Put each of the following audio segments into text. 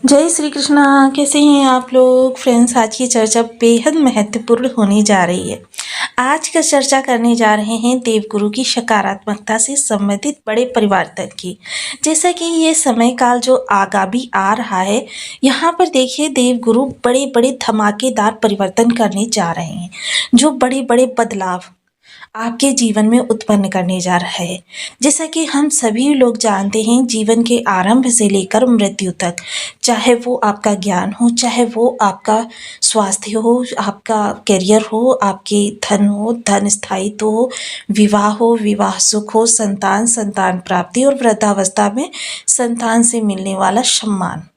जय श्री कृष्णा। कैसे हैं आप लोग फ्रेंड्स। आज की चर्चा बेहद महत्वपूर्ण होने जा रही है। आज का चर्चा करने जा रहे हैं देवगुरु की सकारात्मकता से संबंधित बड़े परिवर्तन की। जैसा कि ये समय काल जो आगामी आ रहा है, यहाँ पर देखिए देवगुरु बड़े बड़े धमाकेदार परिवर्तन करने जा रहे हैं, जो बड़े बड़े बदलाव आपके जीवन में उत्पन्न करने जा रहा है। जैसा कि हम सभी लोग जानते हैं, जीवन के आरंभ से लेकर मृत्यु तक, चाहे वो आपका ज्ञान हो, चाहे वो आपका स्वास्थ्य हो, आपका करियर हो, आपके धन हो, धन स्थायित्व हो, विवाह सुख हो, संतान प्राप्ति और वृद्धावस्था में संतान से मिलने वाला सम्मान,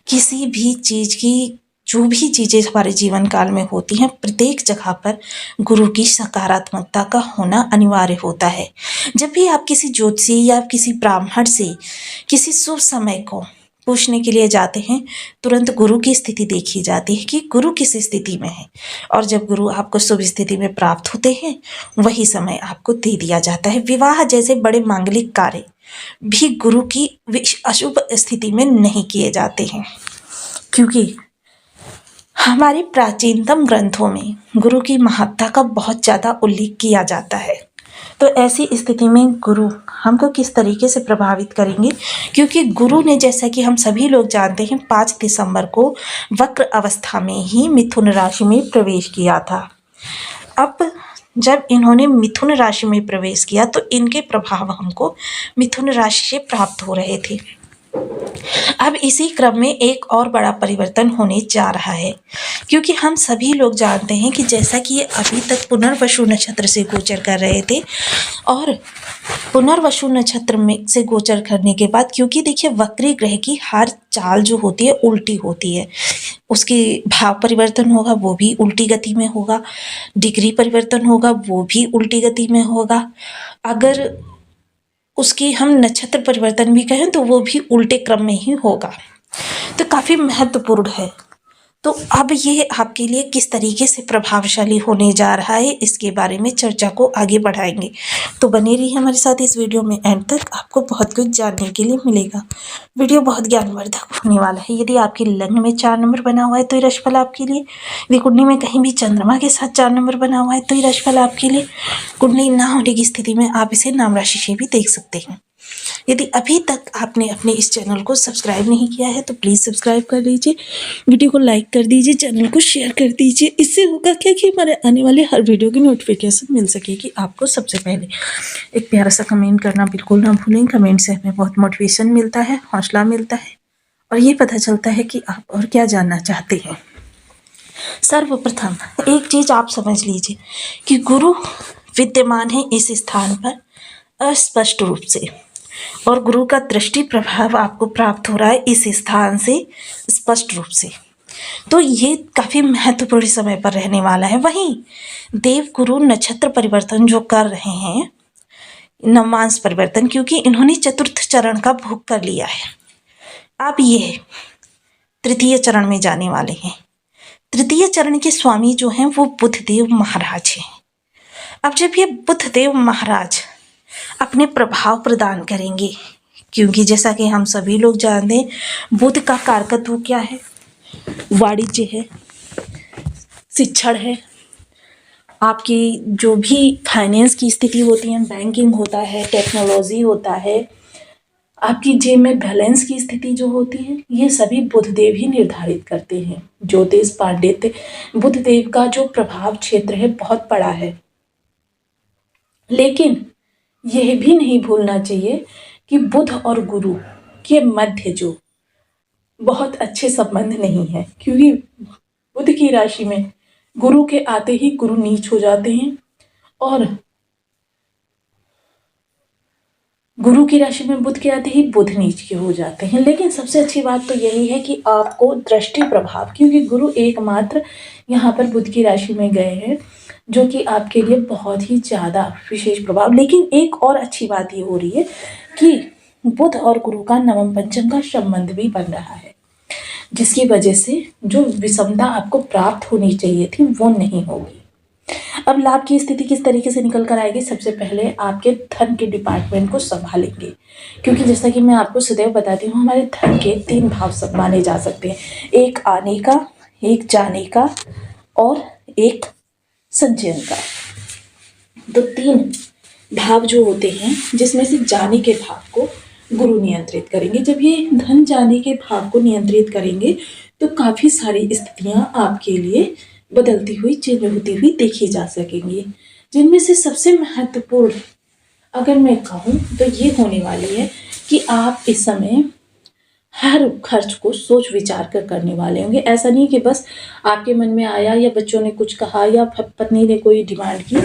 किसी भी चीज की जो भी चीज़ें हमारे जीवन काल में होती हैं, प्रत्येक जगह पर गुरु की सकारात्मकता का होना अनिवार्य होता है। जब भी आप किसी ज्योतिषी या किसी ब्राह्मण से किसी शुभ समय को पूछने के लिए जाते हैं, तुरंत गुरु की स्थिति देखी जाती है कि गुरु किस स्थिति में है, और जब गुरु आपको शुभ स्थिति में प्राप्त होते हैं, वही समय आपको दे दिया जाता है। विवाह जैसे बड़े मांगलिक कार्य भी गुरु की अशुभ स्थिति में नहीं किए जाते हैं, क्योंकि हमारे प्राचीनतम ग्रंथों में गुरु की महत्ता का बहुत ज़्यादा उल्लेख किया जाता है। तो ऐसी स्थिति में गुरु हमको किस तरीके से प्रभावित करेंगे, क्योंकि गुरु ने, जैसा कि हम सभी लोग जानते हैं, 5 दिसंबर को वक्र अवस्था में ही मिथुन राशि में प्रवेश किया था। अब जब इन्होंने मिथुन राशि में प्रवेश किया तो इनके प्रभाव हमको मिथुन राशि से प्राप्त हो रहे थे। अब इसी क्रम में एक और बड़ा परिवर्तन होने जा रहा है, क्योंकि हम सभी लोग जानते हैं कि जैसा कि ये अभी तक पुनर्वसु नक्षत्र से गोचर कर रहे थे, और पुनर्वसु नक्षत्र में से गोचर करने के बाद, क्योंकि देखिए वक्री ग्रह की हर चाल जो होती है उल्टी होती है, उसकी भाव परिवर्तन होगा वो भी उल्टी गति में होगा, डिग्री परिवर्तन होगा वो भी उल्टी गति में होगा, अगर उसकी हम नक्षत्र परिवर्तन भी कहें तो वो भी उल्टे क्रम में ही होगा। तो काफ़ी महत्वपूर्ण है। तो अब ये आपके लिए किस तरीके से प्रभावशाली होने जा रहा है, इसके बारे में चर्चा को आगे बढ़ाएंगे। तो बने रहिए हमारे साथ इस वीडियो में, एंड तक आपको बहुत कुछ जानने के लिए मिलेगा। वीडियो बहुत ज्ञानवर्धक होने वाला है। यदि आपके लग्न में 4 नंबर बना हुआ है तो ये राशिफल आपके लिए। यदि कुंडली में कहीं भी चंद्रमा के साथ 4 नंबर बना हुआ है तो ये राशिफल आपके लिए। कुंडली ना होने की स्थिति में आप इसे नाम राशि से भी देख सकते हैं। यदि अभी तक आपने अपने इस चैनल को सब्सक्राइब नहीं किया है तो प्लीज़ सब्सक्राइब कर लीजिए, वीडियो को लाइक कर दीजिए, चैनल को शेयर कर दीजिए। इससे होगा क्या कि हमारे आने वाले हर वीडियो की नोटिफिकेशन मिल सकेगी आपको सबसे पहले। एक प्यारा सा कमेंट करना बिल्कुल ना भूलें। कमेंट से हमें बहुत मोटिवेशन मिलता है, हौसला मिलता है, और ये पता चलता है कि आप और क्या जानना चाहते हैं। सर्वप्रथम एक चीज़ आप समझ लीजिए कि गुरु विद्यमान है इस स्थान पर अस्पष्ट रूप से, और गुरु का दृष्टि प्रभाव आपको प्राप्त हो रहा है इस स्थान से स्पष्ट रूप से। तो ये काफ़ी महत्वपूर्ण समय पर रहने वाला है। वहीं देव गुरु नक्षत्र परिवर्तन जो कर रहे हैं, नवमांश परिवर्तन, क्योंकि इन्होंने चतुर्थ चरण का भोग कर लिया है, अब ये तृतीय चरण में जाने वाले हैं। तृतीय चरण के स्वामी जो हैं वो बुधदेव महाराज हैं। अब जब ये बुधदेव महाराज अपने प्रभाव प्रदान करेंगे, क्योंकि जैसा कि हम सभी लोग जानते हैं बुध का कारकत्व क्या है, वाणिज्य है, शिक्षण है, आपकी जो भी फाइनेंस की स्थिति होती है, बैंकिंग होता है, टेक्नोलॉजी होता है, आपकी जेब में बैलेंस की स्थिति जो होती है, ये सभी बुधदेव ही निर्धारित करते हैं। ज्योतिष पांडित्य, बुधदेव का जो प्रभाव क्षेत्र है बहुत बड़ा है। लेकिन यह भी नहीं भूलना चाहिए कि बुध और गुरु के मध्य जो बहुत अच्छे संबंध नहीं है, क्योंकि बुध की राशि में गुरु के आते ही गुरु नीच हो जाते हैं, और गुरु की राशि में बुध के आते ही बुध नीच के हो जाते हैं। लेकिन सबसे अच्छी बात तो यही है कि आपको दृष्टि प्रभाव, क्योंकि गुरु एकमात्र यहाँ पर बुध की राशि में गए हैं, जो कि आपके लिए बहुत ही ज़्यादा विशेष प्रभाव। लेकिन एक और अच्छी बात ये हो रही है कि बुध और गुरु का नवम पंचम का संबंध भी बन रहा है, जिसकी वजह से जो विषमता आपको प्राप्त होनी चाहिए थी वो नहीं होगी। अब लाभ की स्थिति किस तरीके से निकल कर आएगी? सबसे पहले आपके धन के डिपार्टमेंट को संभालेंगे, क्योंकि जैसा कि मैं आपको सदैव बताती हूँ, हमारे धन के 3 भाव सब माने जा सकते हैं, एक आने का, एक जाने का और एक संचयन का। तो 3 भाव जो होते हैं, जिसमें से जाने के भाव को गुरु नियंत्रित करेंगे। जब ये धन जाने के भाव को नियंत्रित करेंगे तो काफ़ी सारी स्थितियां आपके लिए बदलती हुई, चेंज होती हुई देखी जा सकेंगी, जिनमें से सबसे महत्वपूर्ण अगर मैं कहूँ तो ये होने वाली है कि आप इस समय हर खर्च को सोच विचार कर करने वाले होंगे। ऐसा नहीं कि बस आपके मन में आया या बच्चों ने कुछ कहा या पत्नी ने कोई डिमांड की,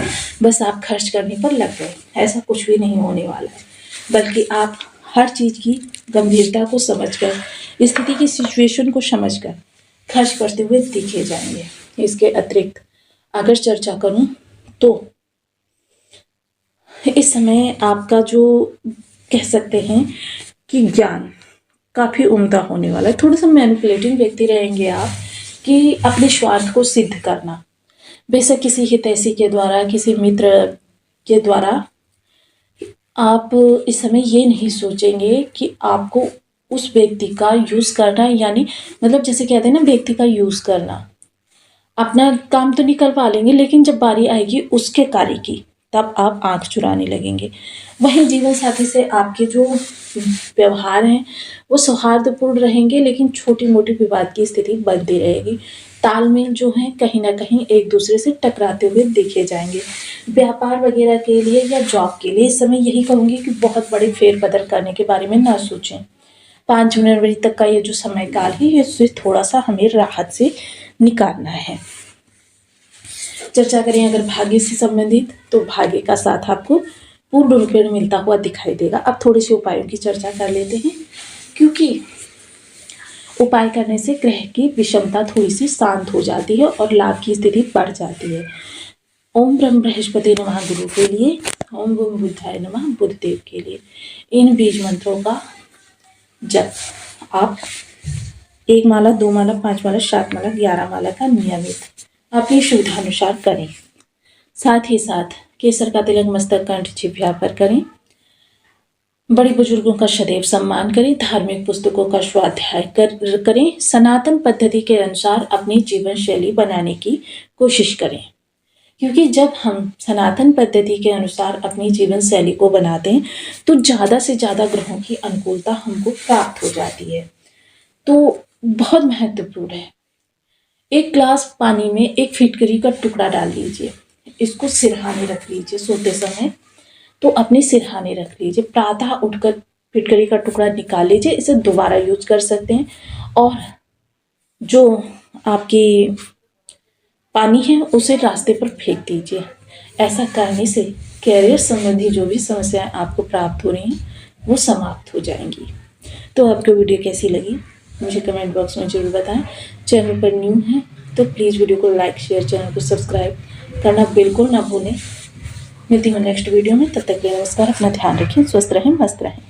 बस आप खर्च करने पर लग गए। ऐसा कुछ भी नहीं होने वाला है, बल्कि आप हर चीज़ की गंभीरता को समझकर, स्थिति की सिचुएशन को समझकर खर्च करते हुए दिखे जाएंगे। इसके अतिरिक्त अगर चर्चा करूं तो इस समय आपका जो कह सकते हैं कि ज्ञान काफ़ी उम्दा होने वाला है। थोड़ा सा मैनिपुलेटिंग व्यक्ति रहेंगे आप, कि अपने स्वार्थ को सिद्ध करना, बेशक किसी हितैषी के द्वारा, किसी मित्र के द्वारा। आप इस समय ये नहीं सोचेंगे कि आपको उस व्यक्ति का यूज़ करना है, यानी मतलब जैसे कहते हैं ना, व्यक्ति का यूज़ करना। अपना काम तो निकलवा लेंगे, लेकिन जब बारी आएगी उसके कार्य की, तब आप आंख चुराने लगेंगे। वहीं जीवन साथी से आपके जो व्यवहार हैं वो सौहार्दपूर्ण रहेंगे, लेकिन छोटी मोटी विवाद की स्थिति बनती रहेगी। तालमेल जो है कहीं ना कहीं एक दूसरे से टकराते हुए देखे जाएंगे। व्यापार वगैरह के लिए या जॉब के लिए इस समय यही कहूँगी कि बहुत बड़े फेरबदल करने के बारे में ना सोचें। 5 जनवरी तक का ये जो समय काल है, ये इससे थोड़ा सा हमें राहत से निकालना है। चर्चा करें अगर भाग्य से संबंधित, तो भाग्य का साथ आपको पूर्ण रूपेण मिलता हुआ दिखाई देगा। अब थोड़े से उपायों की चर्चा कर लेते हैं, क्योंकि उपाय करने से ग्रह की विषमता थोड़ी सी शांत हो जाती है और लाभ की स्थिति बढ़ जाती है। ओम ब्रह्म बृहस्पति नमः गुरु के लिए, ओम गुरु बुद्धाय नमः बुद्धदेव के लिए, इन बीज मंत्रों का जब आप 1 माला, 2 माला, 5 माला, 7 माला, 11 माला का नियमित अपनी सुविधानुसार करें। साथ ही साथ केसर का तिलक मस्तक, कंठ, जिह्वा पर करें। बड़े बुजुर्गों का सदैव सम्मान करें। धार्मिक पुस्तकों का स्वाध्याय करें। सनातन पद्धति के अनुसार अपनी जीवन शैली बनाने की कोशिश करें, क्योंकि जब हम सनातन पद्धति के अनुसार अपनी जीवन शैली को बनाते हैं तो ज़्यादा से ज़्यादा ग्रहों की अनुकूलता हमको प्राप्त हो जाती है। तो बहुत महत्वपूर्ण है। 1 ग्लास पानी में 1 फिटकरी का टुकड़ा डाल लीजिए, इसको सिरहाने रख लीजिए। सोते समय तो अपने सिरहाने रख लीजिए। प्रातः उठकर फिटकरी का टुकड़ा निकाल लीजिए, इसे दोबारा यूज कर सकते हैं। और जो आपकी पानी है उसे रास्ते पर फेंक दीजिए। ऐसा करने से कैरियर संबंधी जो भी समस्याएं आपको प्राप्त हो रही हैं वो समाप्त हो जाएंगी। तो आपको वीडियो कैसी लगी मुझे कमेंट बॉक्स में जरूर बताएं। चैनल पर न्यू हैं तो प्लीज़ वीडियो को लाइक, शेयर, चैनल को सब्सक्राइब करना बिल्कुल ना भूलें। मिलती हूँ नेक्स्ट वीडियो में, तब तक के लिए नमस्कार। अपना ध्यान रखें, स्वस्थ रहें, मस्त रहें।